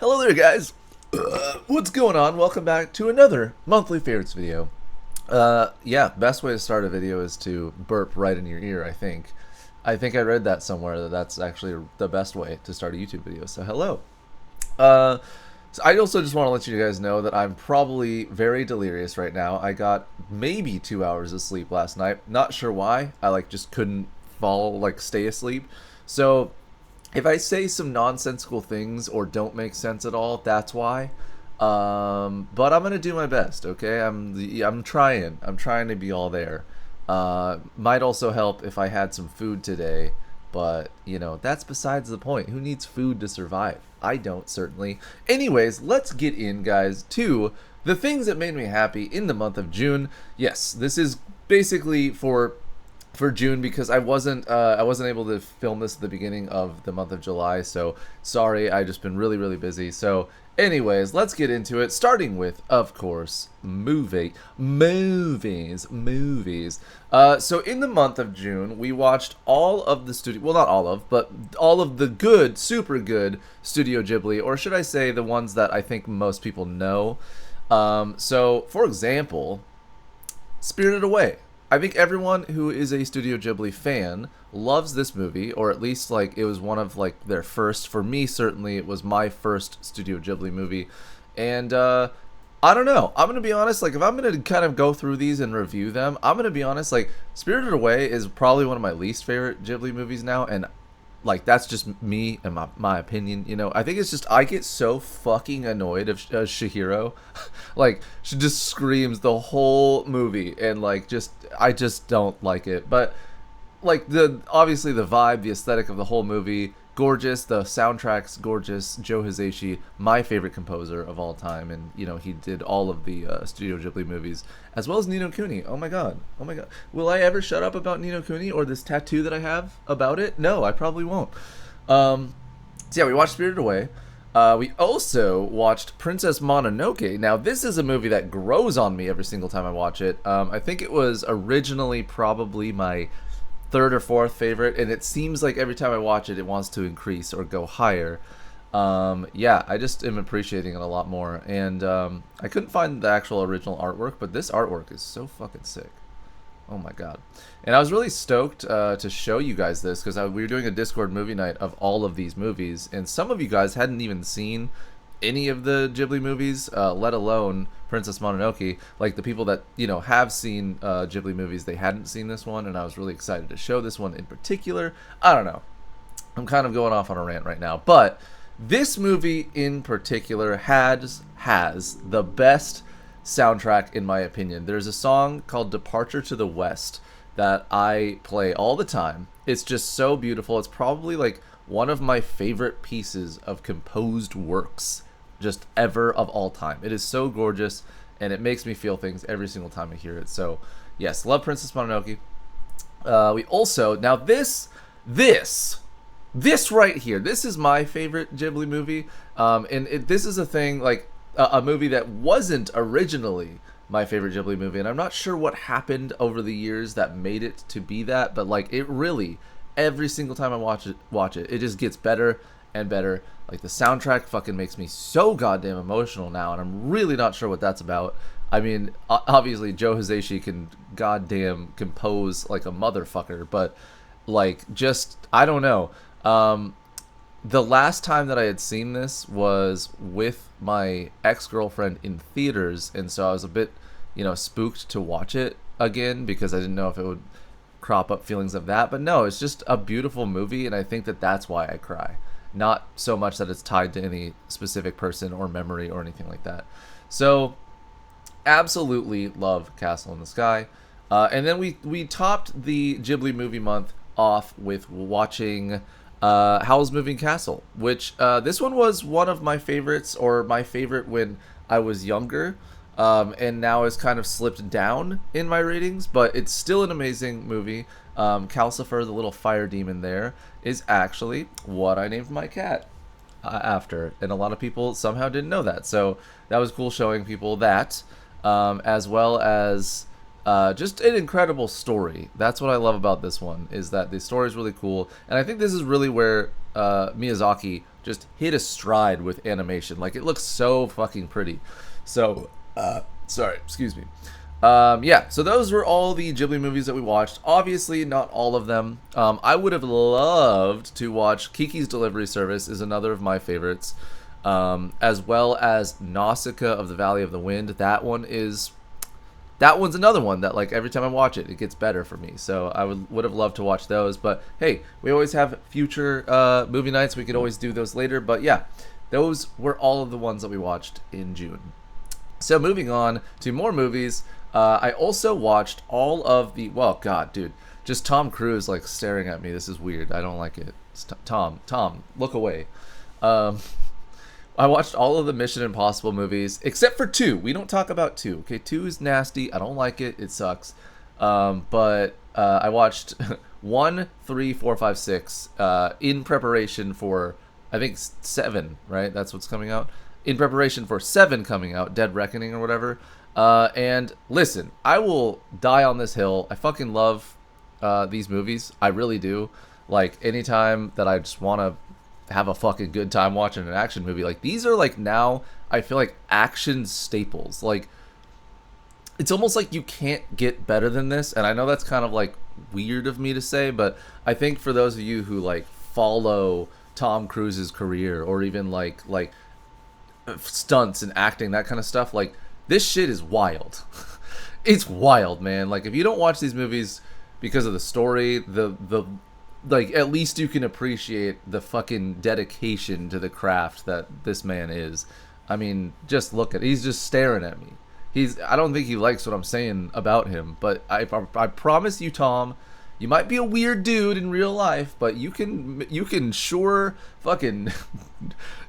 Hello there, guys. What's going on? Welcome back to another monthly favorites video. Yeah, best way to start a video is to burp right in your ear, I think. I read that somewhere that that's actually the best way to start a YouTube video. So hello. So I also just want to let you guys know that I'm probably very delirious right now. I got maybe 2 hours of sleep last night. Not sure why. I just couldn't stay asleep. So if I say some nonsensical things or don't make sense at all, that's why. But I'm gonna do my best. Okay, I'm trying. I'm trying to be all there. Might also help if I had some food today, but that's besides the point. Who needs food to survive? I don't, certainly. Anyways, let's get in, guys, to the things that made me happy in the month of June. Yes, this is basically for June because I wasn't able to film this at the beginning of the month of July, so sorry. I just been really busy. So anyways, let's get into it, starting with, of course, movies. So in the month of June, we watched all of the studio, well, not all of, but all of the good, super good Studio Ghibli, or should I say the ones that I think most people know. So for example, Spirited Away. I think everyone who is a Studio Ghibli fan loves this movie, or at least it was one of their first. For me, certainly, it was my first Studio Ghibli movie, and I don't know. I'm gonna be honest. If I'm gonna kind of go through these and review them, I'm gonna be honest. Spirited Away is probably one of my least favorite Ghibli movies now, and that's just me and my opinion. I think it's just I get so fucking annoyed of Chihiro. She just screams the whole movie, and I just don't like it. But obviously the vibe, the aesthetic of the whole movie, gorgeous. The soundtrack's gorgeous. Joe Hisaishi, my favorite composer of all time, and he did all of the Studio Ghibli movies, as well as Ni no Kuni. Oh my god. Will I ever shut up about Ni no Kuni or this tattoo that I have about it? No, I probably won't. So yeah, we watched Spirited Away. We also watched Princess Mononoke. Now, this is a movie that grows on me every single time I watch it. I think it was originally probably my third or fourth favorite, and it seems like every time I watch it, it wants to increase or go higher. Yeah, I just am appreciating it a lot more. And I couldn't find the actual original artwork, but this artwork is so fucking sick. Oh my god. And I was really stoked to show you guys this because we were doing a Discord movie night of all of these movies, and some of you guys hadn't even seen any of the Ghibli movies, let alone Princess Mononoke. The people that have seen Ghibli movies, they hadn't seen this one, and I was really excited to show this one in particular. I don't know, I'm kind of going off on a rant right now, but this movie in particular has the best soundtrack in my opinion. There's a song called Departure to the West that I play all the time. It's just so beautiful. It's probably one of my favorite pieces of composed works just ever of all time. It is so gorgeous, and it makes me feel things every single time I hear it. So yes, love Princess Mononoke. We also, now this right here, this is my favorite Ghibli movie, and this is a thing, a movie that wasn't originally my favorite Ghibli movie, and I'm not sure what happened over the years that made it to be that, but it really, every single time I watch it, it just gets better and better. The soundtrack fucking makes me so goddamn emotional now, and I'm really not sure what that's about. I mean, obviously Joe Hisaishi can goddamn compose like a motherfucker, but just, I don't know. The last time that I had seen this was with my ex-girlfriend in theaters, and so I was a bit, spooked to watch it again because I didn't know if it would crop up feelings of that. But no, it's just a beautiful movie, and I think that that's why I cry. Not so much that it's tied to any specific person or memory or anything like that. So, absolutely love Castle in the Sky. And then we topped the Ghibli movie month off with watching Howl's Moving Castle, which this one was one of my favorites, or my favorite when I was younger, and now has kind of slipped down in my ratings, but it's still an amazing movie. Calcifer, the little fire demon there, is actually what I named my cat after, and a lot of people somehow didn't know that, so that was cool showing people that, as well as just an incredible story. That's what I love about this one, is that the story is really cool, and I think this is really where Miyazaki just hit a stride with animation. Like, it looks so fucking pretty. So, sorry, excuse me. Yeah, so those were all the Ghibli movies that we watched. Obviously, not all of them. I would have loved to watch Kiki's Delivery Service, is another of my favorites, as well as Nausicaa of the Valley of the Wind. That one's another one that, like, every time I watch it, it gets better for me. So I would have loved to watch those. But hey, we always have future movie nights. We could always do those later. But yeah, those were all of the ones that we watched in June. So moving on to more movies. I also watched all of the... Well, God, dude. Just Tom Cruise, like, staring at me. This is weird. I don't like it. Tom, look away. I watched all of the Mission Impossible movies, except for 2. We don't talk about 2. Okay, 2 is nasty. I don't like it. It sucks. But I watched 1, 3, 4, 5, 6 in preparation for, I think, 7, right? That's what's coming out. In preparation for 7 coming out, Dead Reckoning or whatever. And listen, I will die on this hill. I fucking love these movies. I really do. Like, anytime that I just want to have a fucking good time watching an action movie, like, these are, like, now I feel like action staples. Like, it's almost like you can't get better than this. And I know that's kind of, like, weird of me to say, but I think for those of you who, like, follow Tom Cruise's career, or even like stunts and acting, that kind of stuff, like, this shit is wild. It's wild, man. Like, if you don't watch these movies because of the story, the like, at least you can appreciate the fucking dedication to the craft that this man is. I mean, just look at, he's just staring at me. I don't think he likes what I'm saying about him, but I promise you, Tom, you might be a weird dude in real life, but you can sure fucking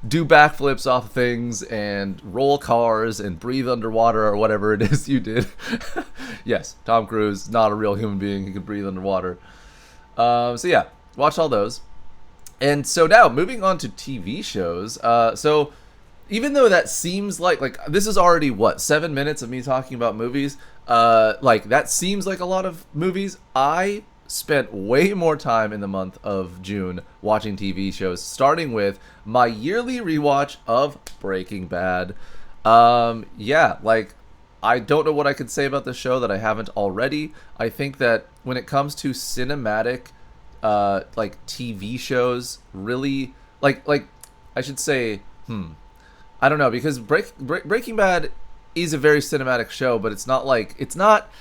do backflips off things and roll cars and breathe underwater or whatever it is you did. Yes, Tom Cruise, not a real human being. He can breathe underwater. So yeah, watch all those. And so now, moving on to TV shows. So even though that seems like this is already, what, 7 minutes of me talking about movies? Like, that seems like a lot of movies. I spent way more time in the month of June watching TV shows, starting with my yearly rewatch of Breaking Bad. Yeah, like, I don't know what I could say about the show that I haven't already. I think that when it comes to cinematic, like, TV shows, really, like I should say, I don't know, because Breaking Bad is a very cinematic show, but it's not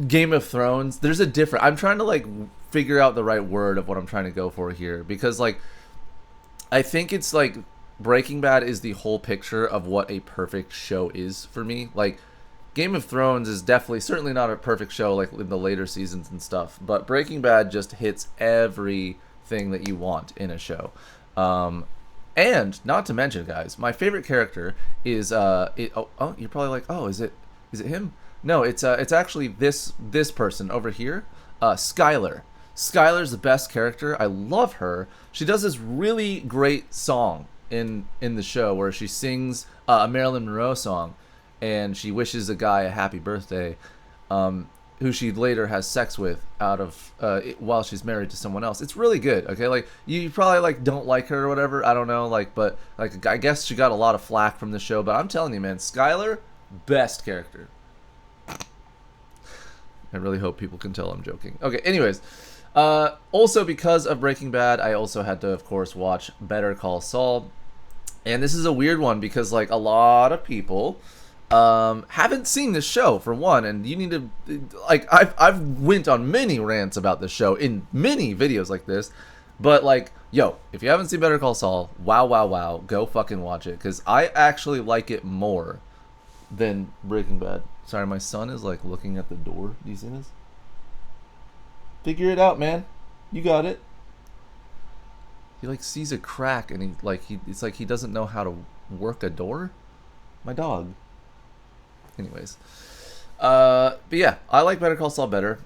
Game of Thrones. There's a different... I'm trying to, like, figure out the right word of what I'm trying to go for here, because, like, I think it's, like, Breaking Bad is the whole picture of what a perfect show is for me. Like, Game of Thrones is certainly not a perfect show, like, in the later seasons and stuff, but Breaking Bad just hits everything that you want in a show. And not to mention, guys, my favorite character is you're probably like, oh, is it him? No, it's actually this person over here, Skylar. Skylar's the best character. I love her. She does this really great song in the show where she sings a Marilyn Monroe song, and she wishes a guy a happy birthday, who she later has sex with while she's married to someone else. It's really good. Okay, like, you probably, like, don't like her or whatever. I don't know, like, but, like, I guess she got a lot of flack from the show. But I'm telling you, man, Skylar, best character. I really hope people can tell I'm joking. Okay, anyways. Also, because of Breaking Bad, I also had to, of course, watch Better Call Saul. And this is a weird one because, like, a lot of people haven't seen this show, for one, and you need to, like, I've went on many rants about this show in many videos like this, but, like, yo, if you haven't seen Better Call Saul, wow, go fucking watch it, because I actually like it more than Breaking Bad. Sorry, my son is, like, looking at the door. Do you see this? Figure it out, man. You got it. He, like, sees a crack, and it's like he doesn't know how to work a door. My dog. Anyways. But yeah, I like Better Call Saul better.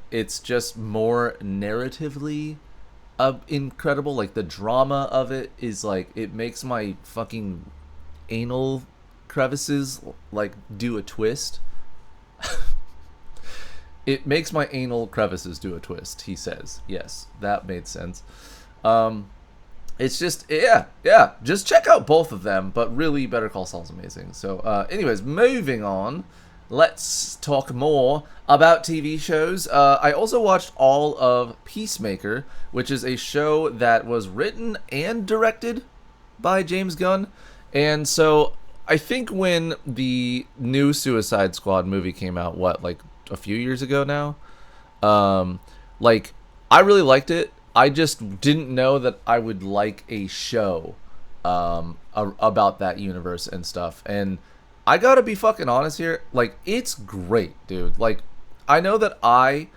It's just more narratively incredible. Like, the drama of it is, like, it makes my fucking anal crevices, like, do a twist. It makes my anal crevices do a twist, he says. Yes, that made sense. It's just, yeah. Just check out both of them, but really, Better Call Saul's amazing. So, anyways, moving on. Let's talk more about TV shows. I also watched all of Peacemaker, which is a show that was written and directed by James Gunn. And so I think when the new Suicide Squad movie came out, what, like a few years ago now? Like, I really liked it. I just didn't know that I would like a show about that universe and stuff. And I gotta be fucking honest here. Like, it's great, dude. Like, I know that I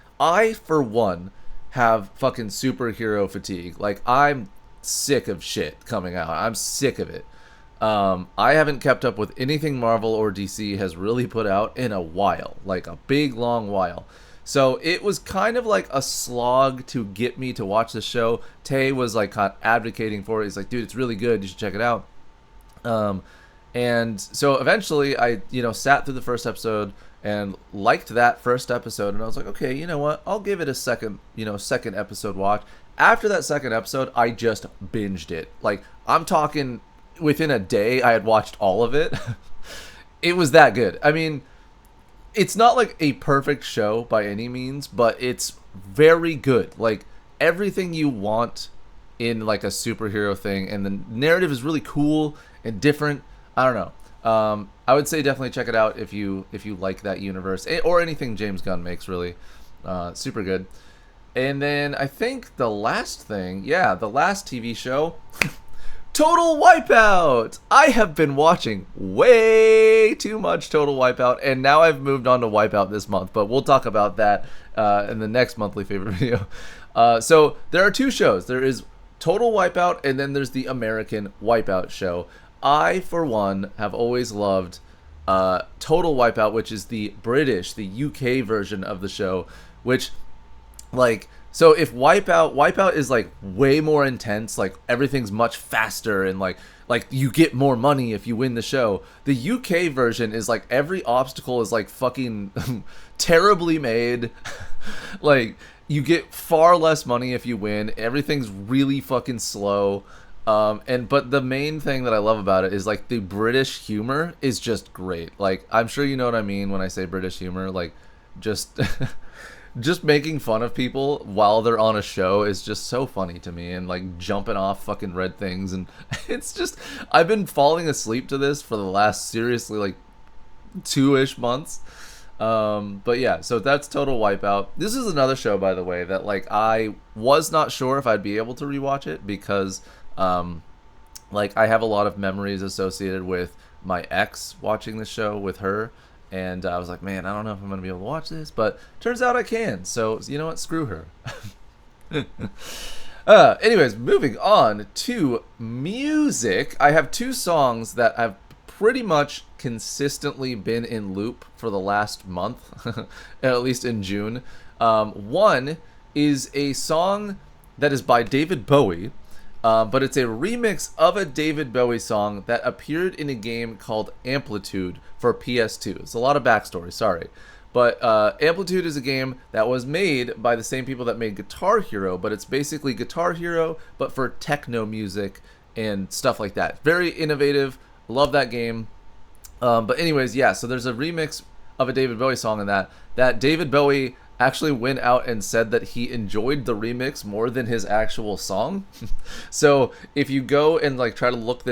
for one, have fucking superhero fatigue. Like, I'm sick of shit coming out. I'm sick of it. I haven't kept up with anything Marvel or DC has really put out in a while. Like, a big, long while. So it was kind of like a slog to get me to watch the show. Tay was like advocating for it. He's like, dude, it's really good. You should check it out. And so eventually I, sat through the first episode and liked that first episode. And I was like, okay, you know what? I'll give it a second episode watch. After that second episode, I just binged it. Like, I'm talking within a day, I had watched all of it. It was that good. I mean, it's not like a perfect show by any means, but it's very good. Like, everything you want in like a superhero thing, and the narrative is really cool and different. I don't know. I would say definitely check it out if you like that universe, or anything James Gunn makes, really. Super good. And then I think the last TV show, Total Wipeout! I have been watching way too much Total Wipeout, and now I've moved on to Wipeout this month, but we'll talk about that in the next monthly favorite video. So there are two shows. There is Total Wipeout, and then there's the American Wipeout show. I, for one, have always loved Total Wipeout, which is the UK version of the show, which, like... So if Wipeout is like way more intense, like everything's much faster, and like you get more money if you win the show. The UK version is like every obstacle is like fucking terribly made. Like, you get far less money if you win. Everything's really fucking slow. But the main thing that I love about it is like the British humor is just great. Like, I'm sure you know what I mean when I say British humor. Like, just just making fun of people while they're on a show is just so funny to me, and like jumping off fucking red things, and it's just, I've been falling asleep to this for the last, seriously, like 2-ish months. But yeah, so that's Total Wipeout. This is another show, by the way, that like I was not sure if I'd be able to rewatch it, because like I have a lot of memories associated with my ex watching the show with her. And I was like, man, I don't know if I'm going to be able to watch this. But turns out I can. So, you know what? Screw her. Anyways, moving on to music. I have two songs that have pretty much consistently been in loop for the last month. At least in June. One is a song that is by David Bowie. But it's a remix of a David Bowie song that appeared in a game called Amplitude for PS2. It's a lot of backstory, sorry. But Amplitude is a game that was made by the same people that made Guitar Hero, but it's basically Guitar Hero, but for techno music and stuff like that. Very innovative. Love that game. But anyways, yeah, so there's a remix of a David Bowie song in that David Bowie actually went out and said that he enjoyed the remix more than his actual song. So if you go and like try to look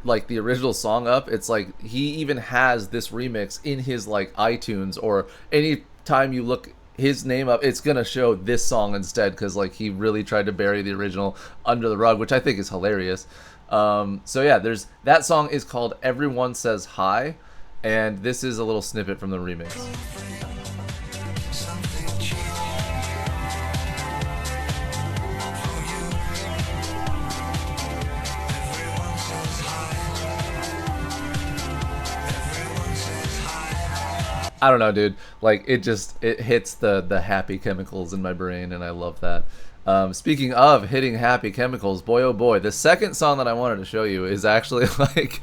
like the original song up, it's like he even has this remix in his like iTunes, or any time you look his name up, it's gonna show this song instead, because like he really tried to bury the original under the rug, which I think is hilarious. So yeah, there's that song is called Everyone Says Hi, and this is a little snippet from the remix. I don't know, dude. Like, it hits the happy chemicals in my brain, and I love that. Speaking of hitting happy chemicals, boy oh boy, the second song that I wanted to show you is actually like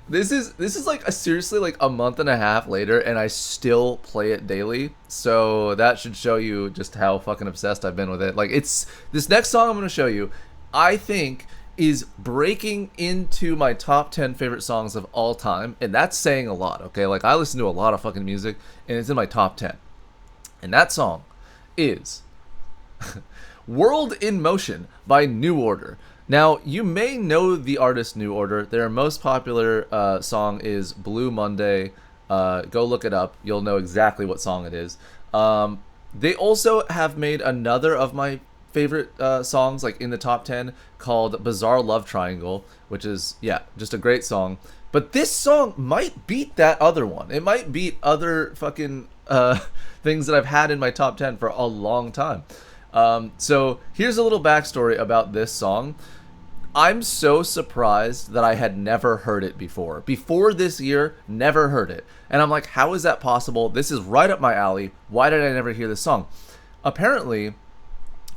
this is like seriously like a month and a half later, and I still play it daily. So that should show you just how fucking obsessed I've been with it. Like, it's this next song I'm gonna show you, I think is breaking into my top 10 favorite songs of all time, and that's saying a lot, okay? Like, I listen to a lot of fucking music, and it's in my top 10. And that song is World in Motion by New Order. Now, you may know the artist New Order. Their most popular song is Blue Monday. Go look it up. You'll know exactly what song it is. They also have made another of my favorite songs, like in the top 10, called Bizarre Love Triangle, which is, yeah, just a great song. But this song might beat that other one. It might beat other fucking things that I've had in my top 10 for a long time. So here's a little backstory about this song. I'm so surprised that I had never heard it before. Before this year, never heard it. And I'm like, how is that possible? This is right up my alley. Why did I never hear this song? Apparently,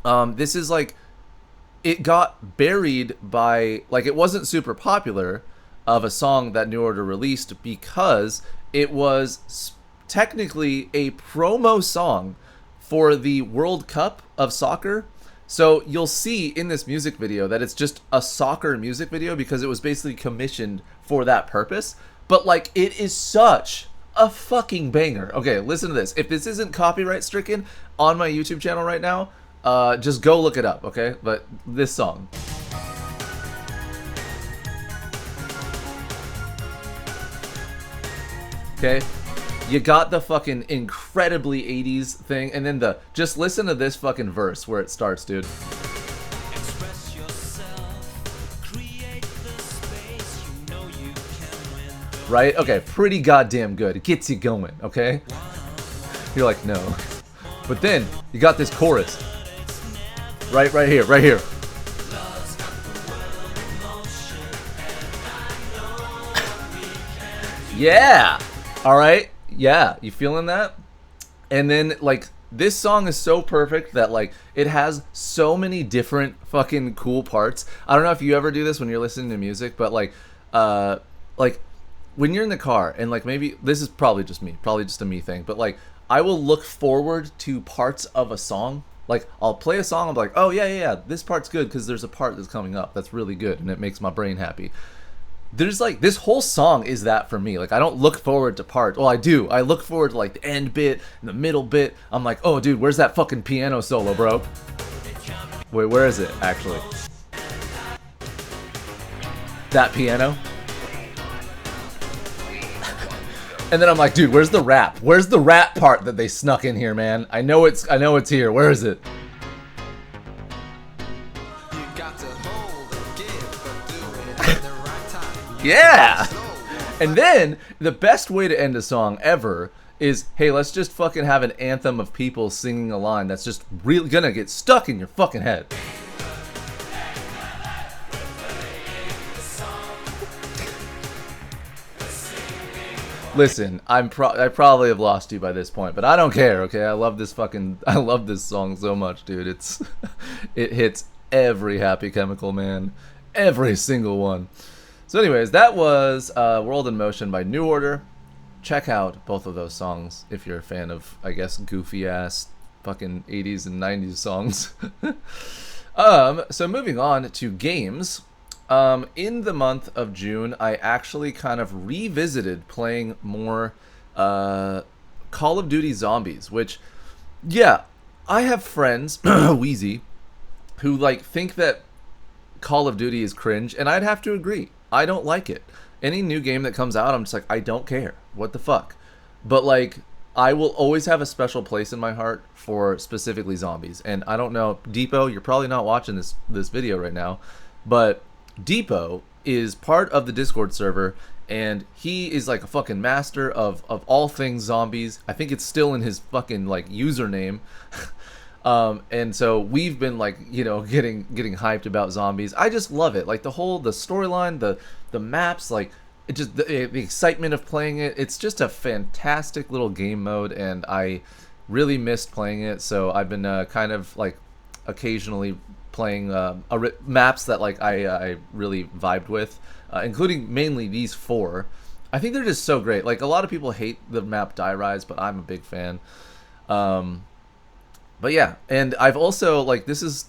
this is like, it got buried by, like, it wasn't super popular of a song that New Order released because it was technically a promo song for the World Cup of soccer. So you'll see in this music video that it's just a soccer music video because it was basically commissioned for that purpose. But like, it is such a fucking banger. Okay, listen to this. If this isn't copyright stricken on my YouTube channel right now, just go look it up, okay? But this song. Okay? You got the fucking incredibly 80s thing, and then just listen to this fucking verse where it starts, dude. Express yourself, create the space, you know you can win. Right? Okay, pretty goddamn good. It gets you going, okay? You're like, no. But then, you got this chorus. Right here, right here. Yeah! Alright? Yeah, you feeling that? And then, like, this song is so perfect that, like, it has so many different fucking cool parts. I don't know if you ever do this when you're listening to music, but, like, when you're in the car, and, like, maybe, this is probably just me, probably just a me thing, but, like, I will look forward to parts of a song. Like, I'll play a song, I'm like, oh, yeah, this part's good, because there's a part that's coming up that's really good, and it makes my brain happy. There's like, this whole song is that for me. Like, I don't look forward to parts. Well, I do. I look forward to like the end bit and the middle bit. I'm like, oh, dude, where's that fucking piano solo, bro? Wait, where is it, actually? That piano? And then I'm like, dude, where's the rap? Where's the rap part that they snuck in here, man? I know it's here. Where is it? Yeah! And then, the best way to end a song ever is, hey, let's just fucking have an anthem of people singing a line that's just really gonna get stuck in your fucking head. Listen, I probably have lost you by this point, but I don't care, okay? I love this song so much, dude. It hits every Happy Chemical, man. Every single one. So anyways, that was World in Motion by New Order. Check out both of those songs if you're a fan of, I guess, goofy-ass fucking 80s and 90s songs. So moving on to games. In the month of June, I actually kind of revisited playing more Call of Duty Zombies, which, yeah, I have friends, Wheezy, who, like, think that Call of Duty is cringe, and I'd have to agree. I don't like it. Any new game that comes out, I'm just like, I don't care. What the fuck? But, like, I will always have a special place in my heart for specifically zombies. And I don't know, Depot, you're probably not watching this video right now, but Depot is part of the Discord server, and he is like a fucking master of all things zombies. I think it's still in his fucking, like, username. And so we've been, like, you know, getting hyped about zombies. I just love it. Like, the storyline, the maps, like, it just the excitement of playing it. It's just a fantastic little game mode, and I really missed playing it. So I've been kind of, like, occasionally playing maps that, like, I really vibed with, including mainly these 4. I think they're just so great. Like, a lot of people hate the map Die Rise, but I'm a big fan. But yeah, and I've also, like, this is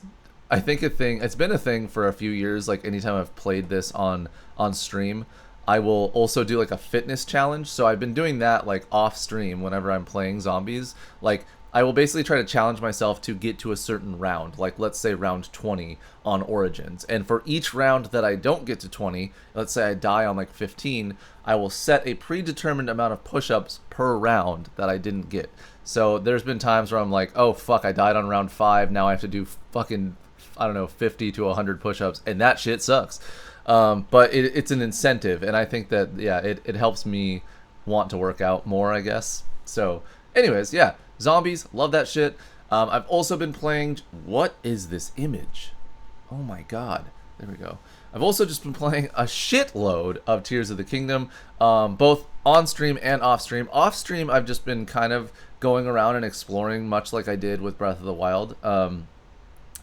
I think it's been a thing for a few years. Like anytime I've played this on stream, I will also do like a fitness challenge. So I've been doing that like off stream whenever I'm playing zombies. Like I will basically try to challenge myself to get to a certain round, like let's say round 20 on Origins. And for each round that I don't get to 20, let's say I die on like 15, I will set a predetermined amount of push-ups per round that I didn't get. So there's been times where I'm like, oh fuck, I died on round 5, now I have to do fucking, I don't know, 50 to 100 push-ups, and that shit sucks. But it's an incentive, and I think that, yeah, it helps me want to work out more, I guess. So anyways, yeah, zombies, love that shit. I've also been playing, what is this image? Oh my god, there we go. I've also just been playing a shitload of Tears of the Kingdom, both on stream and off stream. Off stream, I've just been kind of going around and exploring, much like I did with Breath of the Wild.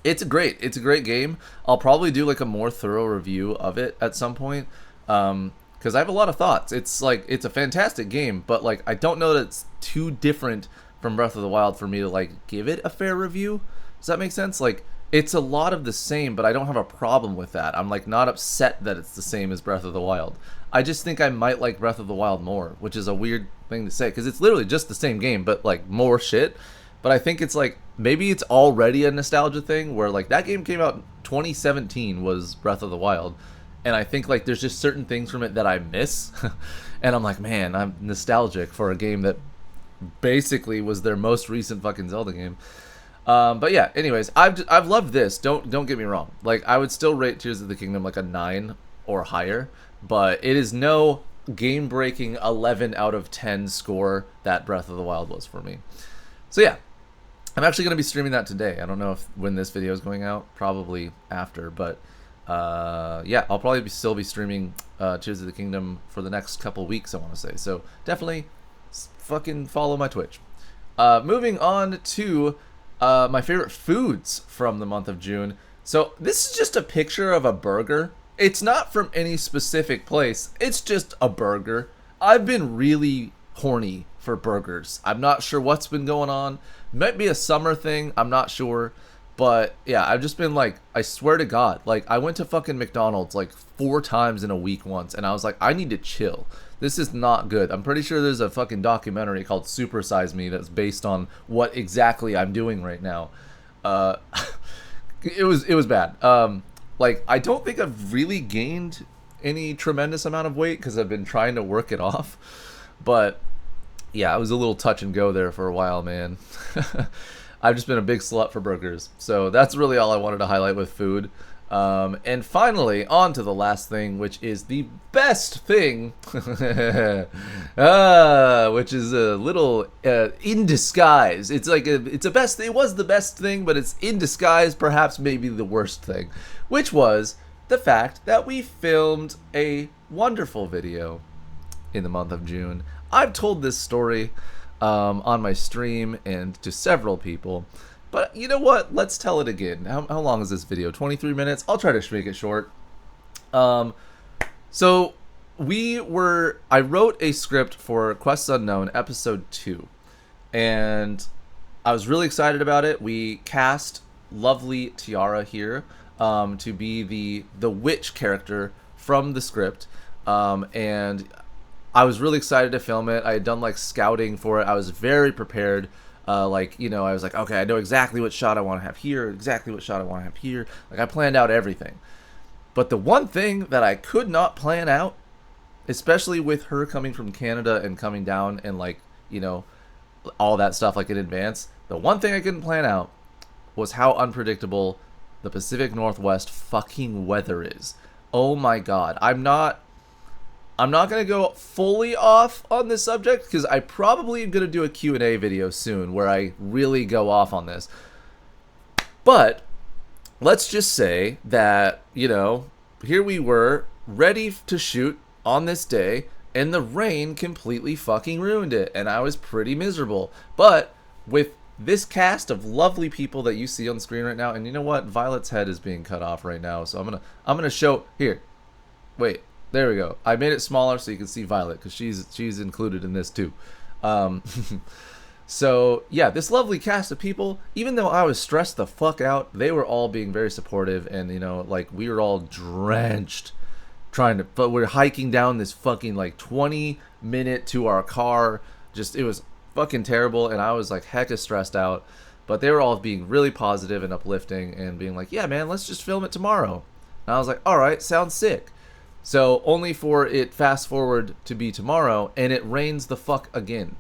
It's a great game. I'll probably do like a more thorough review of it at some point, because I have a lot of thoughts. It's a fantastic game, but like I don't know that it's too different from Breath of the Wild for me to like give it a fair review. Does that make sense? Like it's a lot of the same, but I don't have a problem with that. I'm like not upset that it's the same as Breath of the Wild. I just think I might like Breath of the Wild more, which is a weird thing to say because it's literally just the same game, but like more shit. But I think it's like maybe it's already a nostalgia thing where like that game came out 2017 was Breath of the Wild, and I think like there's just certain things from it that I miss, and I'm like, man, I'm nostalgic for a game that basically was their most recent fucking Zelda game. But yeah, anyways, I've loved this. Don't get me wrong. Like I would still rate Tears of the Kingdom like a 9 or higher, but it is no game-breaking 11 out of 10 score that Breath of the Wild was for me. So yeah, I'm actually going to be streaming that today. I don't know when this video is going out, probably after, but yeah, I'll probably still be streaming Tears of the Kingdom for the next couple weeks, I want to say. So definitely fucking follow my Twitch. Moving on to my favorite foods from the month of June. So this is just a picture of a burger. It's not from any specific place. It's just a burger. I've been really horny for burgers. I'm not sure what's been going on. Might be a summer thing. I'm not sure. But yeah, I've just been like, I swear to God, like I went to fucking McDonald's like 4 times in a week once, and I was like, I need to chill. This is not good. I'm pretty sure there's a fucking documentary called Super Size Me that's based on what exactly I'm doing right now. It was bad. Like I don't think I've really gained any tremendous amount of weight because I've been trying to work it off. But yeah, I was a little touch and go there for a while, man. I've just been a big slut for burgers. So that's really all I wanted to highlight with food. And finally, on to the last thing, which is the best thing, which is a little in disguise. It's like it was the best thing, but it's in disguise, perhaps maybe the worst thing, which was the fact that we filmed a wonderful video in the month of June. I've told this story on my stream and to several people. But you know what? Let's tell it again. How long is this video? 23 minutes? I'll try to make it short. So I wrote a script for Quests Unknown Episode 2. And I was really excited about it. We cast lovely Tiara here to be the witch character from the script. And I was really excited to film it. I had done like scouting for it. I was very prepared. Like, you know, I was like, okay, I know exactly what shot I want to have here, exactly what shot I want to have here. Like, I planned out everything. But the one thing that I could not plan out, especially with her coming from Canada and coming down and, like, you know, all that stuff, like, in advance, the one thing I couldn't plan out was how unpredictable the Pacific Northwest fucking weather is. Oh my god. I'm not going to go fully off on this subject because I probably am going to do a Q&A video soon where I really go off on this. But let's just say that, you know, here we were ready to shoot on this day and the rain completely fucking ruined it and I was pretty miserable. But with this cast of lovely people that you see on the screen right now, and you know what? Violet's head is being cut off right now, so I'm going to show here. Wait. There we go. I made it smaller so you can see Violet because she's included in this too. So yeah, this lovely cast of people, even though I was stressed the fuck out, they were all being very supportive, and you know, like we were all drenched trying to, but we're hiking down this fucking like 20-minute to our car. Just it was fucking terrible, and I was like hecka stressed out. But they were all being really positive and uplifting and being like, yeah, man, let's just film it tomorrow. And I was like, all right, sounds sick. So only for it fast forward to be tomorrow, and it rains the fuck again.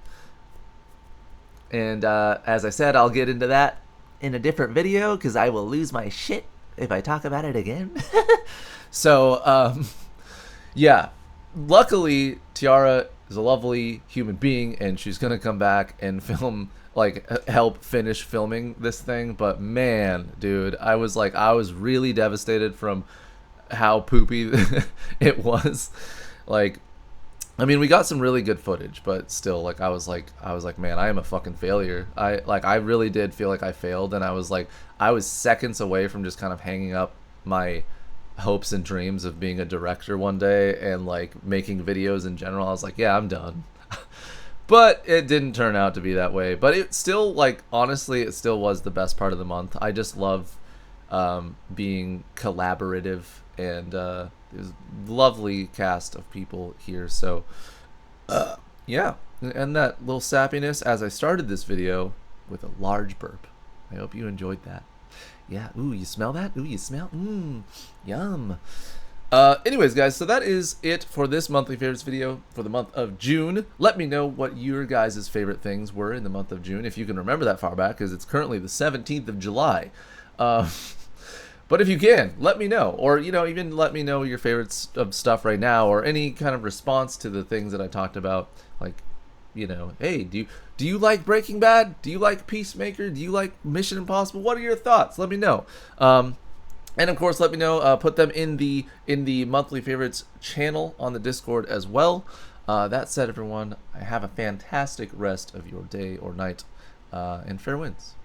And as I said, I'll get into that in a different video because I will lose my shit if I talk about it again. So, yeah. Luckily, Tiara is a lovely human being, and she's going to come back and film, like, help finish filming this thing. But man, dude, I was really devastated from how poopy it was. Like, I mean, we got some really good footage, but still, like, I was like, man, I am a fucking failure. I really did feel like I failed, and I was seconds away from just kind of hanging up my hopes and dreams of being a director one day and like making videos in general. I was like, yeah, I'm done. But it didn't turn out to be that way. But it still, like, honestly, it still was the best part of the month. I just love being collaborative, and there's a lovely cast of people here. So yeah, and that little sappiness as I started this video with a large burp. I hope you enjoyed that. Yeah, ooh, you smell that? Ooh, you smell? Yum. Anyways, guys, so that is it for this monthly favorites video for the month of June. Let me know what your guys' favorite things were in the month of June, if you can remember that far back, because it's currently the 17th of July. But if you can, let me know. Or, you know, even let me know your favorites of stuff right now, or any kind of response to the things that I talked about. Like, you know, hey, do you like Breaking Bad? Do you like Peacemaker? Do you like Mission Impossible? What are your thoughts? Let me know. And of course, let me know. Put them in the monthly favorites channel on the Discord as well. That said, everyone, have a fantastic rest of your day or night, and fair winds.